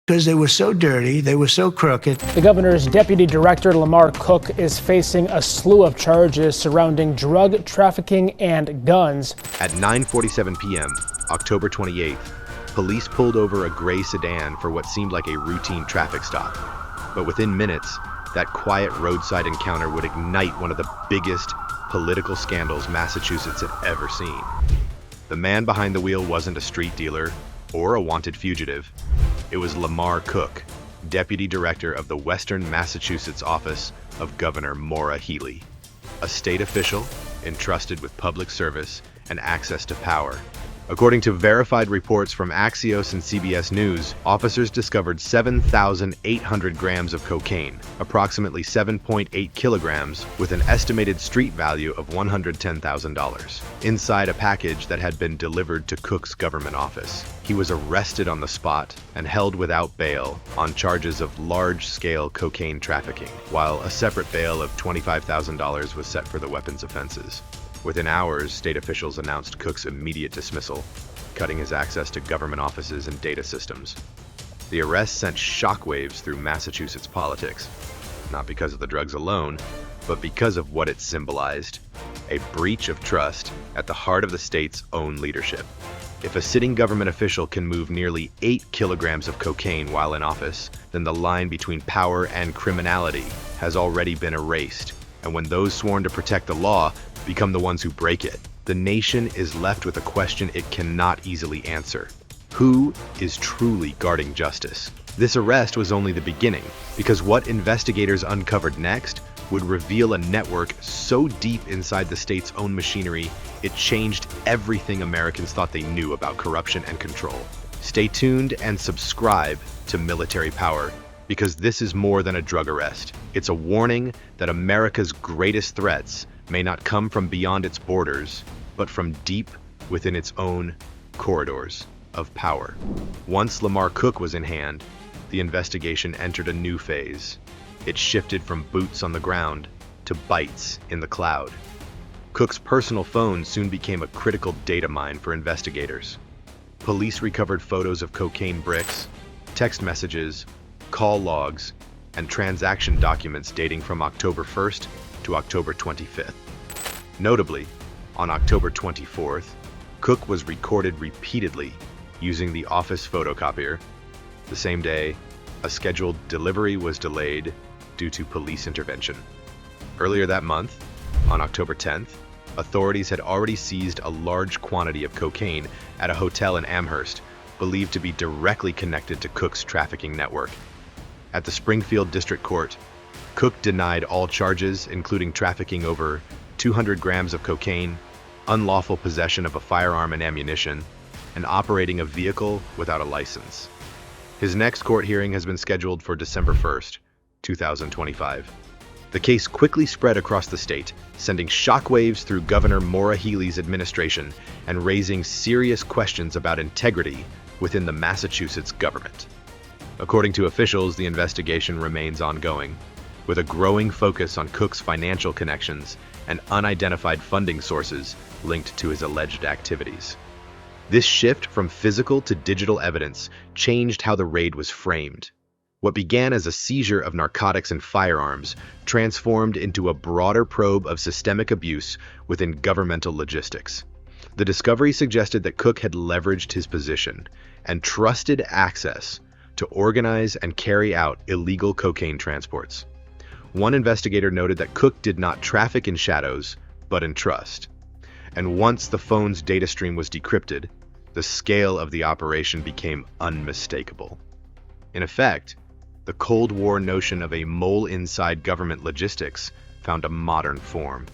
because they were so dirty, they were so crooked. The governor's deputy director, Lamar Cook, is facing a slew of charges surrounding drug trafficking and guns. At 9:47 p.m., October 28th, police pulled over a gray sedan for what seemed like a routine traffic stop. But within minutes, that quiet roadside encounter would ignite one of the biggest political scandals Massachusetts had ever seen. The man behind the wheel wasn't a street dealer or a wanted fugitive. It was Lamar Cook, deputy director of the Western Massachusetts office of Governor Maura Healey, a state official entrusted with public service and access to power. According to verified reports from Axios and CBS News, officers discovered 7,800 grams of cocaine, approximately 7.8 kilograms, with an estimated street value of $110,000, inside a package that had been delivered to Cook's government office. He was arrested on the spot and held without bail on charges of large-scale cocaine trafficking, while a separate bail of $25,000 was set for the weapons offenses. Within hours, state officials announced Cook's immediate dismissal, cutting his access to government offices and data systems. The arrest sent shockwaves through Massachusetts politics, not because of the drugs alone, but because of what it symbolized: a breach of trust at the heart of the state's own leadership. If a sitting government official can move nearly 8 kilograms of cocaine while in office, then the line between power and criminality has already been erased. And when those sworn to protect the law become the ones who break it, the nation is left with a question it cannot easily answer. Who is truly guarding justice? This arrest was only the beginning, because what investigators uncovered next would reveal a network so deep inside the state's own machinery, it changed everything Americans thought they knew about corruption and control. Stay tuned and subscribe to Military Power, because this is more than a drug arrest. It's a warning that America's greatest threats may not come from beyond its borders, but from deep within its own corridors of power. Once Lamar Cook was in hand, the investigation entered a new phase. It shifted from boots on the ground to bites in the cloud. Cook's personal phone soon became a critical data mine for investigators. Police recovered photos of cocaine bricks, text messages, call logs, and transaction documents dating from October 1st to October 25th. Notably, on October 24th, Cook was recorded repeatedly using the office photocopier. The same day, a scheduled delivery was delayed due to police intervention. Earlier that month, on October 10th, authorities had already seized a large quantity of cocaine at a hotel in Amherst, believed to be directly connected to Cook's trafficking network. At the Springfield District Court, Cook denied all charges, including trafficking over 200 grams of cocaine, unlawful possession of a firearm and ammunition, and operating a vehicle without a license. His next court hearing has been scheduled for December 1st, 2025. The case quickly spread across the state, sending shockwaves through Governor Maura Healey's administration and raising serious questions about integrity within the Massachusetts government. According to officials, the investigation remains ongoing, with a growing focus on Cook's financial connections and unidentified funding sources linked to his alleged activities. This shift from physical to digital evidence changed how the raid was framed. What began as a seizure of narcotics and firearms transformed into a broader probe of systemic abuse within governmental logistics. The discovery suggested that Cook had leveraged his position and trusted access to organize and carry out illegal cocaine transports. One investigator noted that Cook did not traffic in shadows, but in trust. And once the phone's data stream was decrypted, the scale of the operation became unmistakable. In effect, the Cold War notion of a mole inside government logistics found a modern form.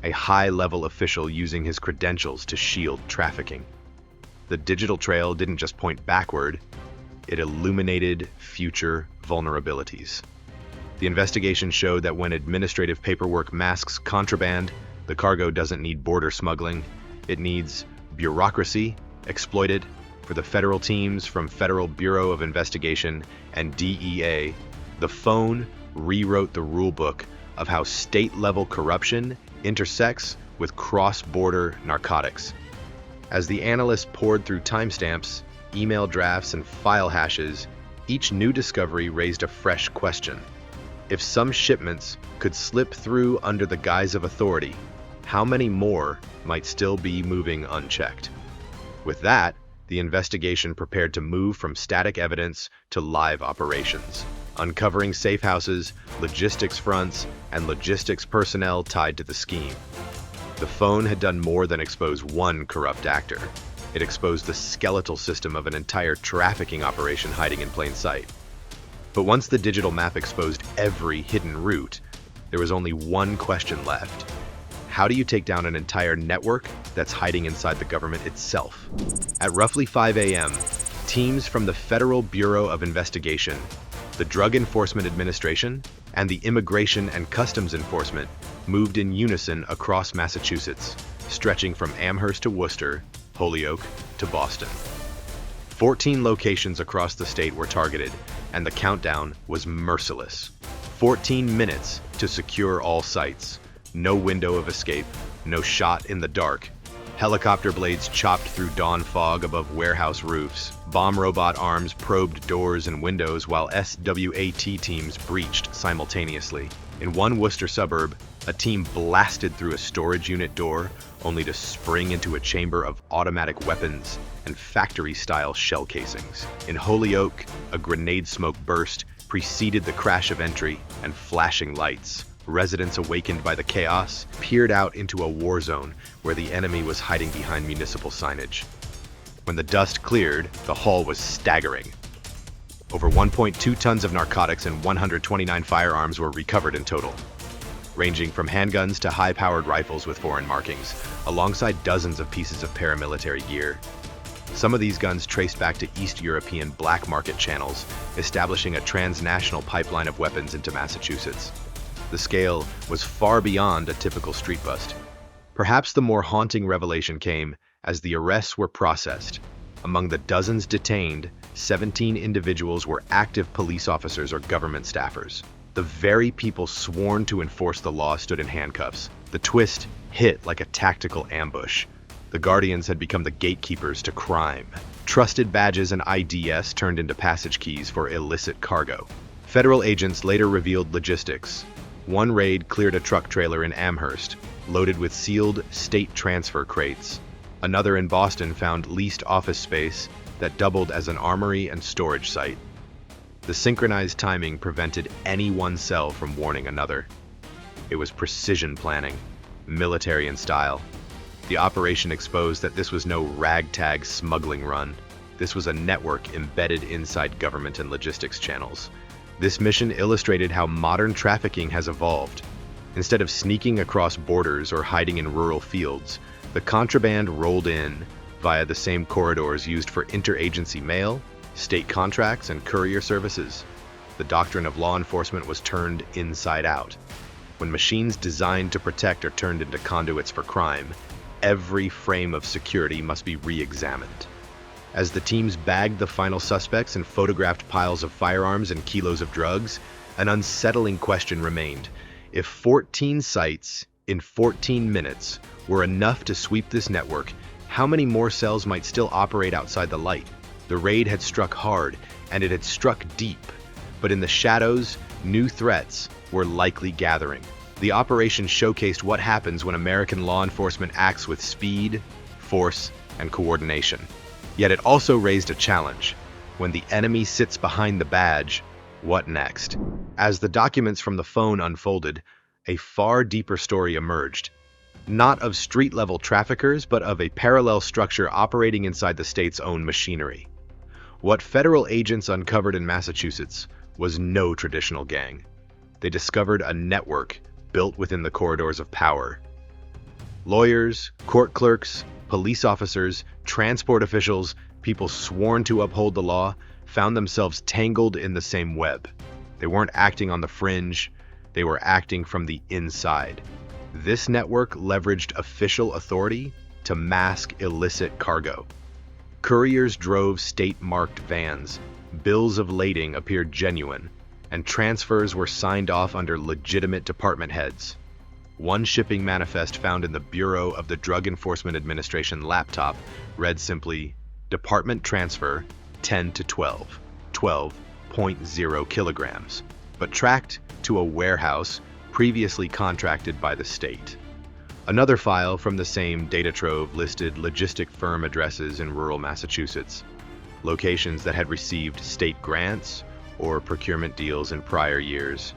A high-level official using his credentials to shield trafficking. The digital trail didn't just point backward, it illuminated future vulnerabilities. The investigation showed that when administrative paperwork masks contraband, the cargo doesn't need border smuggling, it needs bureaucracy exploited. For the federal teams from Federal Bureau of Investigation and DEA, the phone rewrote the rulebook of how state-level corruption intersects with cross-border narcotics. As the analysts poured through timestamps, email drafts, and file hashes, Each new discovery raised a fresh question. If some shipments could slip through under the guise of authority, how many more might still be moving unchecked? With that, the investigation prepared to move from static evidence to live operations, uncovering safe houses, logistics fronts, and logistics personnel tied to the scheme. The phone had done more than expose one corrupt actor. It exposed the skeletal system of an entire trafficking operation hiding in plain sight. But once the digital map exposed every hidden route, there was only one question left. How do you take down an entire network that's hiding inside the government itself? At roughly 5 a.m., teams from the Federal Bureau of Investigation, the Drug Enforcement Administration, and the Immigration and Customs Enforcement moved in unison across Massachusetts, stretching from Amherst to Worcester, Holyoke to Boston. 14 locations across the state were targeted, and the countdown was merciless. 14 minutes to secure all sites. No window of escape, no shot in the dark. Helicopter blades chopped through dawn fog above warehouse roofs. Bomb robot arms probed doors and windows while SWAT teams breached simultaneously. In one Worcester suburb, a team blasted through a storage unit door only to spring into a chamber of automatic weapons and factory-style shell casings. In Holyoke, a grenade smoke burst preceded the crash of entry and flashing lights. Residents, awakened by the chaos, peered out into a war zone where the enemy was hiding behind municipal signage. When the dust cleared, the haul was staggering. Over 1.2 tons of narcotics and 129 firearms were recovered in total, ranging from handguns to high-powered rifles with foreign markings, alongside dozens of pieces of paramilitary gear. Some of these guns traced back to East European black market channels, establishing a transnational pipeline of weapons into Massachusetts. The scale was far beyond a typical street bust. Perhaps the more haunting revelation came as the arrests were processed. Among the dozens detained, 17 individuals were active police officers or government staffers. The very people sworn to enforce the law stood in handcuffs. The twist hit like a tactical ambush. The Guardians had become the gatekeepers to crime. Trusted badges and IDs turned into passage keys for illicit cargo. Federal agents later revealed logistics. One raid cleared a truck trailer in Amherst, loaded with sealed state transfer crates. Another in Boston found leased office space that doubled as an armory and storage site. The synchronized timing prevented any one cell from warning another. It was precision planning, military in style. The operation exposed that this was no ragtag smuggling run. This was a network embedded inside government and logistics channels. This mission illustrated how modern trafficking has evolved. Instead of sneaking across borders or hiding in rural fields, the contraband rolled in via the same corridors used for interagency mail, state contracts, and courier services. The doctrine of law enforcement was turned inside out. When machines designed to protect are turned into conduits for crime, every frame of security must be re-examined. As the teams bagged the final suspects and photographed piles of firearms and kilos of drugs, an unsettling question remained. If 14 sites in 14 minutes were enough to sweep this network, how many more cells might still operate outside the light? The raid had struck hard, and it had struck deep, but in the shadows, new threats were likely gathering. The operation showcased what happens when American law enforcement acts with speed, force, and coordination. Yet it also raised a challenge. When the enemy sits behind the badge, what next? As the documents from the phone unfolded, a far deeper story emerged. Not of street-level traffickers, but of a parallel structure operating inside the state's own machinery. What federal agents uncovered in Massachusetts was no traditional gang. They discovered a network built within the corridors of power. Lawyers, court clerks, police officers, transport officials, people sworn to uphold the law, found themselves tangled in the same web. They weren't acting on the fringe, they were acting from the inside. This network leveraged official authority to mask illicit cargo. Couriers drove state-marked vans, bills of lading appeared genuine, and transfers were signed off under legitimate department heads. One shipping manifest found in the Bureau of the Drug Enforcement Administration laptop read simply, Department Transfer 10 to 12, 12 0.0 kilograms, but tracked to a warehouse previously contracted by the state. Another file from the same data trove listed logistic firm addresses in rural Massachusetts, locations that had received state grants or procurement deals in prior years.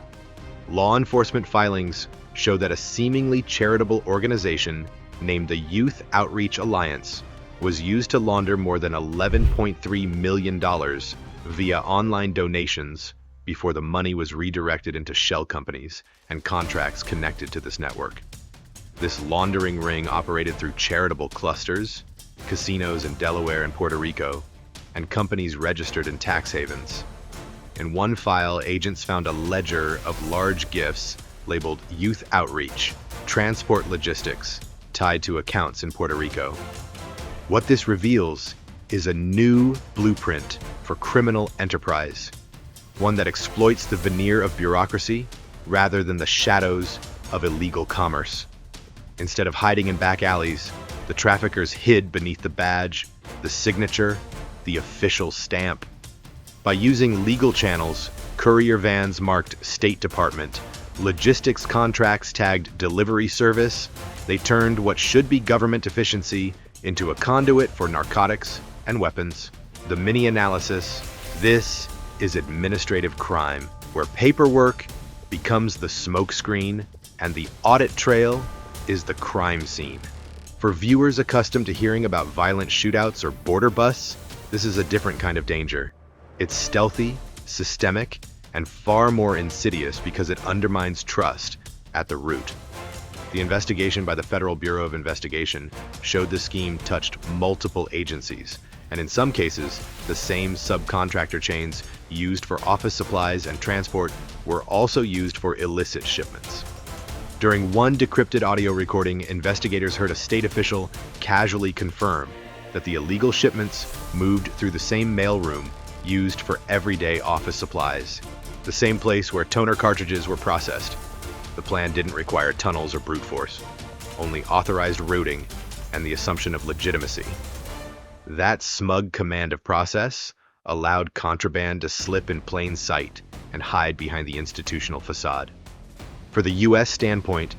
Law enforcement filings show that a seemingly charitable organization named the Youth Outreach Alliance was used to launder more than $11.3 million via online donations before the money was redirected into shell companies and contracts connected to this network. This laundering ring operated through charitable clusters, casinos in Delaware and Puerto Rico, and companies registered in tax havens. In one file, agents found a ledger of large gifts labeled Youth Outreach, Transport Logistics, tied to accounts in Puerto Rico. What this reveals is a new blueprint for criminal enterprise, one that exploits the veneer of bureaucracy rather than the shadows of illegal commerce. Instead of hiding in back alleys, the traffickers hid beneath the badge, the signature, the official stamp. By using legal channels, courier vans marked State Department, logistics contracts tagged delivery service, they turned what should be government efficiency into a conduit for narcotics and weapons. The mini analysis: this is administrative crime, where paperwork becomes the smokescreen and the audit trail is the crime scene. For viewers accustomed to hearing about violent shootouts or border busts, this is a different kind of danger. It's stealthy, systemic, and far more insidious because it undermines trust at the root. The investigation by the Federal Bureau of Investigation showed the scheme touched multiple agencies, and in some cases, the same subcontractor chains used for office supplies and transport were also used for illicit shipments. During one decrypted audio recording, investigators heard a state official casually confirm that the illegal shipments moved through the same mailroom used for everyday office supplies, the same place where toner cartridges were processed. The plan didn't require tunnels or brute force, only authorized routing and the assumption of legitimacy. That smug command of process allowed contraband to slip in plain sight and hide behind the institutional facade. For the U.S. standpoint,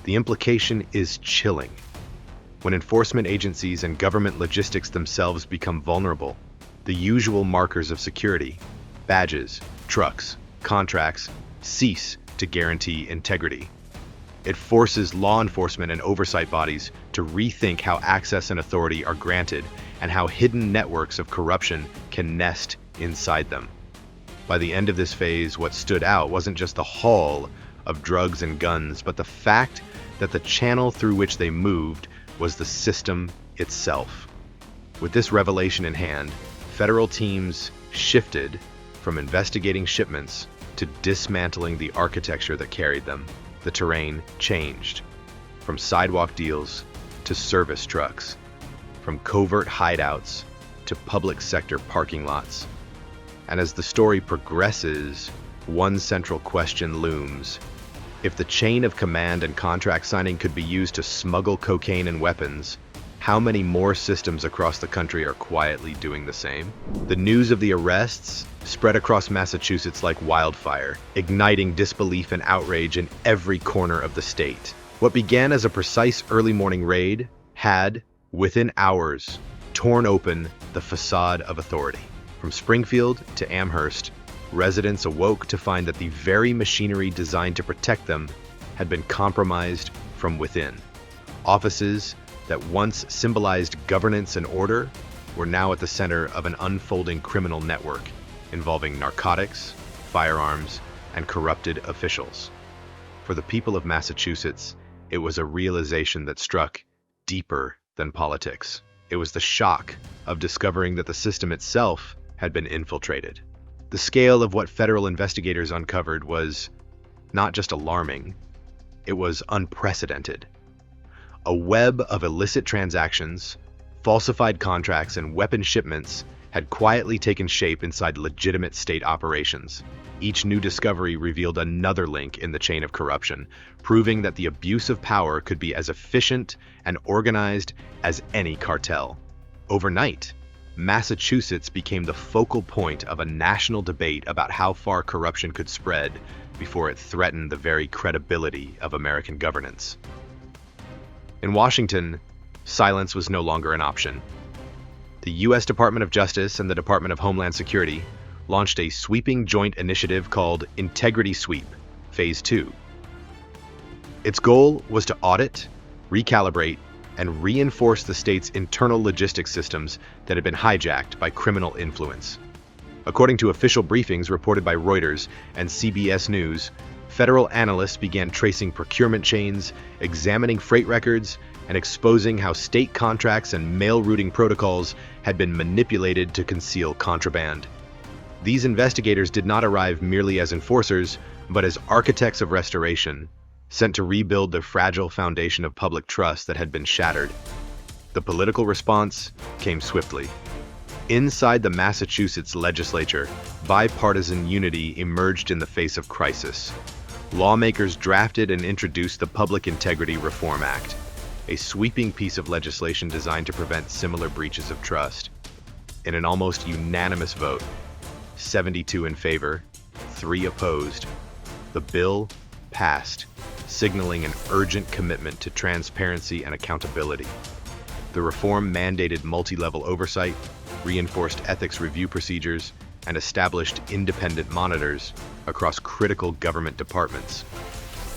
the implication is chilling. When enforcement agencies and government logistics themselves become vulnerable, the usual markers of security, badges, trucks, contracts, cease to guarantee integrity. It forces law enforcement and oversight bodies to rethink how access and authority are granted and how hidden networks of corruption can nest inside them. By the end of this phase, what stood out wasn't just the haul of drugs and guns, but the fact that the channel through which they moved was the system itself. With this revelation in hand, federal teams shifted from investigating shipments to dismantling the architecture that carried them. The terrain changed, from sidewalk deals to service trucks, from covert hideouts to public sector parking lots. And as the story progresses, one central question looms. If the chain of command and contract signing could be used to smuggle cocaine and weapons, how many more systems across the country are quietly doing the same? The news of the arrests spread across Massachusetts like wildfire, igniting disbelief and outrage in every corner of the state. What began as a precise early morning raid had, within hours, torn open the facade of authority. From Springfield to Amherst, residents awoke to find that the very machinery designed to protect them had been compromised from within. Offices that once symbolized governance and order were now at the center of an unfolding criminal network involving narcotics, firearms, and corrupted officials. For the people of Massachusetts, it was a realization that struck deeper than politics. It was the shock of discovering that the system itself had been infiltrated. The scale of what federal investigators uncovered was not just alarming, it was unprecedented. A web of illicit transactions, falsified contracts, and weapon shipments had quietly taken shape inside legitimate state operations. Each new discovery revealed another link in the chain of corruption, proving that the abuse of power could be as efficient and organized as any cartel. Overnight, Massachusetts became the focal point of a national debate about how far corruption could spread before it threatened the very credibility of American governance. In Washington, silence was no longer an option. The U.S. Department of Justice and the Department of Homeland Security launched a sweeping joint initiative called Integrity Sweep, Phase 2. Its goal was to audit, recalibrate, and reinforce the state's internal logistics systems that had been hijacked by criminal influence. According to official briefings reported by Reuters and CBS News, federal analysts began tracing procurement chains, examining freight records, and exposing how state contracts and mail routing protocols had been manipulated to conceal contraband. These investigators did not arrive merely as enforcers, but as architects of restoration, sent to rebuild the fragile foundation of public trust that had been shattered. The political response came swiftly. Inside the Massachusetts legislature, bipartisan unity emerged in the face of crisis. Lawmakers drafted and introduced the Public Integrity Reform Act, a sweeping piece of legislation designed to prevent similar breaches of trust. In an almost unanimous vote, 72 in favor, 3 opposed, the bill passed, signaling an urgent commitment to transparency and accountability. The reform mandated multi-level oversight, reinforced ethics review procedures, and established independent monitors across critical government departments.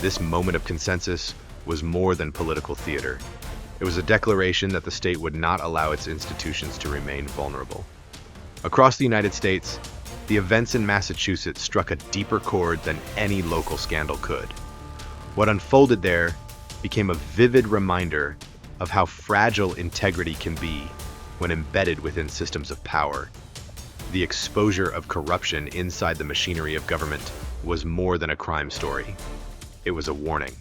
This moment of consensus was more than political theater. It was a declaration that the state would not allow its institutions to remain vulnerable. Across the United States, the events in Massachusetts struck a deeper chord than any local scandal could. What unfolded there became a vivid reminder of how fragile integrity can be when embedded within systems of power. The exposure of corruption inside the machinery of government was more than a crime story. It was a warning.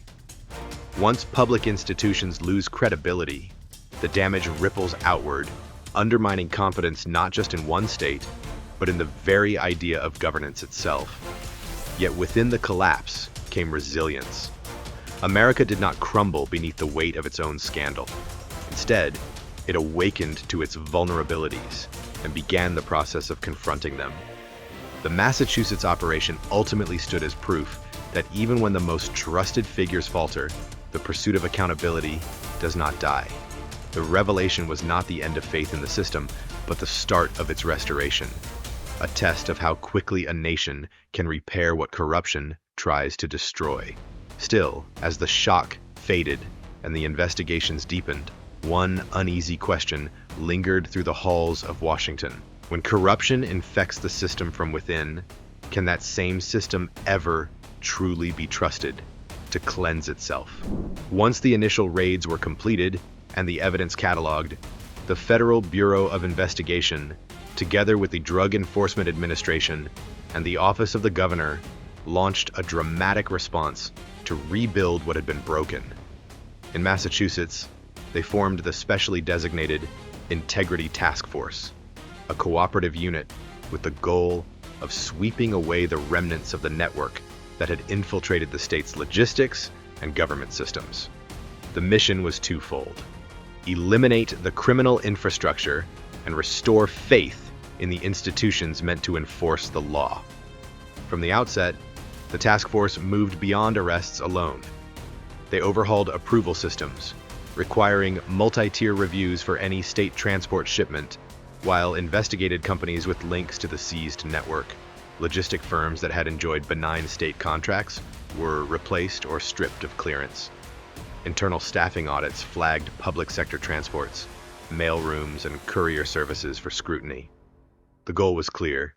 Once public institutions lose credibility, the damage ripples outward, undermining confidence not just in one state, but in the very idea of governance itself. Yet within the collapse came resilience. America did not crumble beneath the weight of its own scandal. Instead, it awakened to its vulnerabilities and began the process of confronting them. The Massachusetts operation ultimately stood as proof that even when the most trusted figures falter, the pursuit of accountability does not die. The revelation was not the end of faith in the system, but the start of its restoration, a test of how quickly a nation can repair what corruption tries to destroy. Still, as the shock faded and the investigations deepened, one uneasy question lingered through the halls of Washington. When corruption infects the system from within, can that same system ever truly be trusted to cleanse itself? Once the initial raids were completed and the evidence cataloged, the Federal Bureau of Investigation, together with the Drug Enforcement Administration and the Office of the Governor, launched a dramatic response to rebuild what had been broken. In Massachusetts, they formed the specially designated Integrity Task Force, a cooperative unit with the goal of sweeping away the remnants of the network that had infiltrated the state's logistics and government systems. The mission was twofold: eliminate the criminal infrastructure and restore faith in the institutions meant to enforce the law. From the outset, the task force moved beyond arrests alone. They overhauled approval systems, requiring multi-tier reviews for any state transport shipment, while investigated companies with links to the seized network. Logistic firms that had enjoyed benign state contracts were replaced or stripped of clearance. Internal staffing audits flagged public sector transports, mail rooms, and courier services for scrutiny. The goal was clear.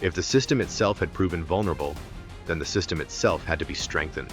If the system itself had proven vulnerable, then the system itself had to be strengthened.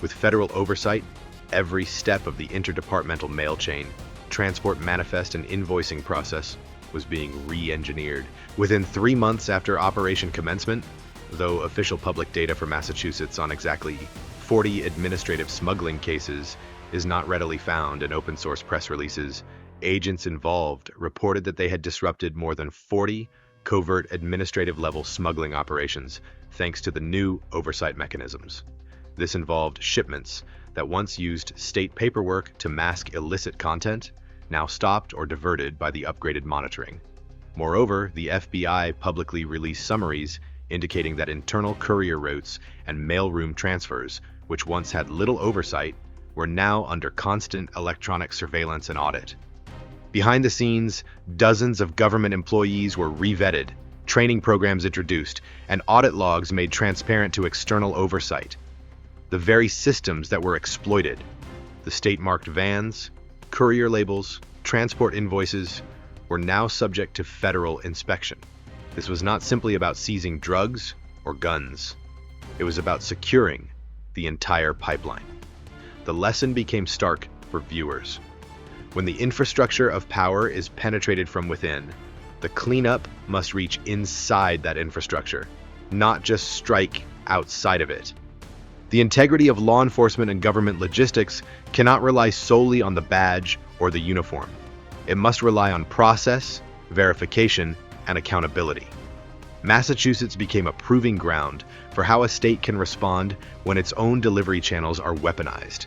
With federal oversight, every step of the interdepartmental mail chain, transport manifest, and invoicing process was being re-engineered. Within 3 months after operation commencement, though official public data for Massachusetts on exactly 40 administrative smuggling cases is not readily found in open source press releases, agents involved reported that they had disrupted more than 40 covert administrative level smuggling operations thanks to the new oversight mechanisms. This involved shipments that once used state paperwork to mask illicit content, now stopped or diverted by the upgraded monitoring. Moreover, the FBI publicly released summaries indicating that internal courier routes and mailroom transfers, which once had little oversight, were now under constant electronic surveillance and audit. Behind the scenes, dozens of government employees were re-vetted, training programs introduced, and audit logs made transparent to external oversight. The very systems that were exploited, the state-marked vans, courier labels, transport invoices, were now subject to federal inspection. This was not simply about seizing drugs or guns. It was about securing the entire pipeline. The lesson became stark for viewers. When the infrastructure of power is penetrated from within, the cleanup must reach inside that infrastructure, not just strike outside of it. The integrity of law enforcement and government logistics cannot rely solely on the badge or the uniform. It must rely on process, verification, and accountability. Massachusetts became a proving ground for how a state can respond when its own delivery channels are weaponized.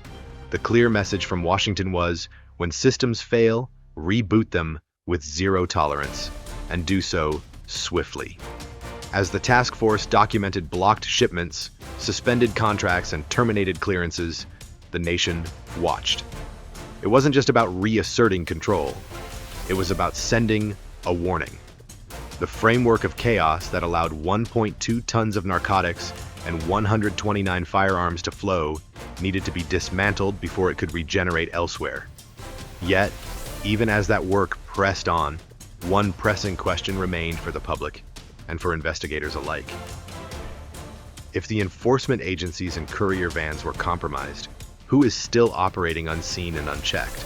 The clear message from Washington was, when systems fail, reboot them with zero tolerance, and do so swiftly. As the task force documented blocked shipments, suspended contracts, and terminated clearances, the nation watched. It wasn't just about reasserting control. It was about sending a warning. The framework of chaos that allowed 1.2 tons of narcotics and 129 firearms to flow needed to be dismantled before it could regenerate elsewhere. Yet, even as that work pressed on, one pressing question remained for the public and for investigators alike. If the enforcement agencies and courier vans were compromised, who is still operating unseen and unchecked?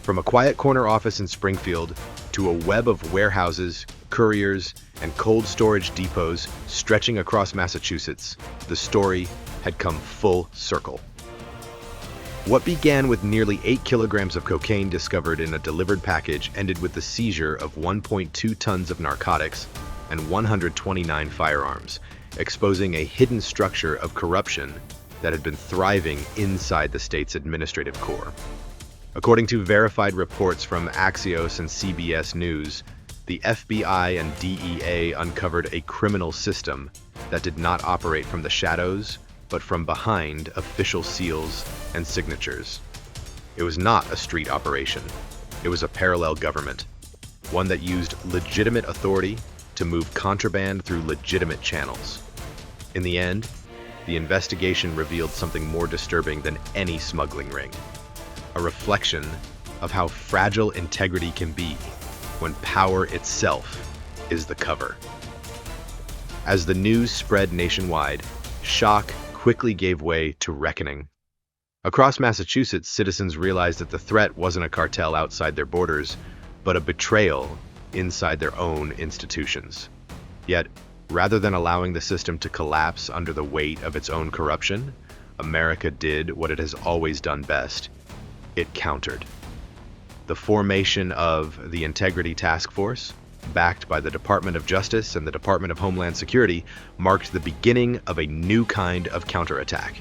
From a quiet corner office in Springfield to a web of warehouses, couriers, and cold storage depots stretching across Massachusetts, the story had come full circle. What began with nearly 8 kilograms of cocaine discovered in a delivered package ended with the seizure of 1.2 tons of narcotics and 129 firearms, exposing a hidden structure of corruption that had been thriving inside the state's administrative core. According to verified reports from Axios and CBS News, the FBI and DEA uncovered a criminal system that did not operate from the shadows, but from behind official seals and signatures. It was not a street operation. It was a parallel government, one that used legitimate authority to move contraband through legitimate channels. In the end, the investigation revealed something more disturbing than any smuggling ring. A reflection of how fragile integrity can be when power itself is the cover. As the news spread nationwide, shock quickly gave way to reckoning. Across Massachusetts, citizens realized that the threat wasn't a cartel outside their borders, but a betrayal inside their own institutions. Yet, rather than allowing the system to collapse under the weight of its own corruption, America did what it has always done best. It countered. The formation of the Integrity Task Force, backed by the Department of Justice and the Department of Homeland Security, marked the beginning of a new kind of counterattack.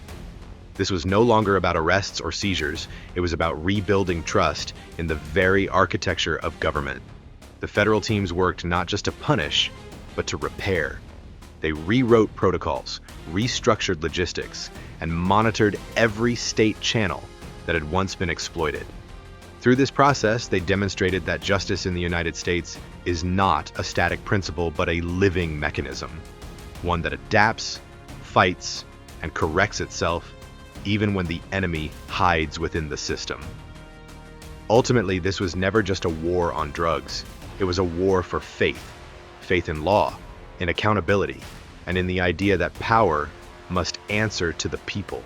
This was no longer about arrests or seizures. It was about rebuilding trust in the very architecture of government. The federal teams worked not just to punish, but to repair. They rewrote protocols, restructured logistics, and monitored every state channel that had once been exploited. Through this process, they demonstrated that justice in the United States is not a static principle, but a living mechanism, one that adapts, fights, and corrects itself, even when the enemy hides within the system. Ultimately, this was never just a war on drugs. It was a war for faith in law, in accountability, and in the idea that power must answer to the people.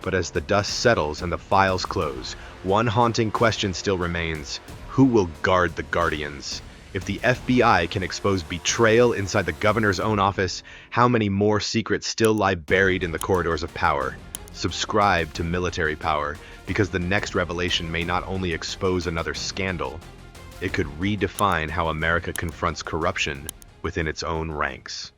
But as the dust settles and the files close, one haunting question still remains: who will guard the guardians? If the FBI can expose betrayal inside the governor's own office, how many more secrets still lie buried in the corridors of power? Subscribe to Military Power, because the next revelation may not only expose another scandal, it could redefine how America confronts corruption within its own ranks.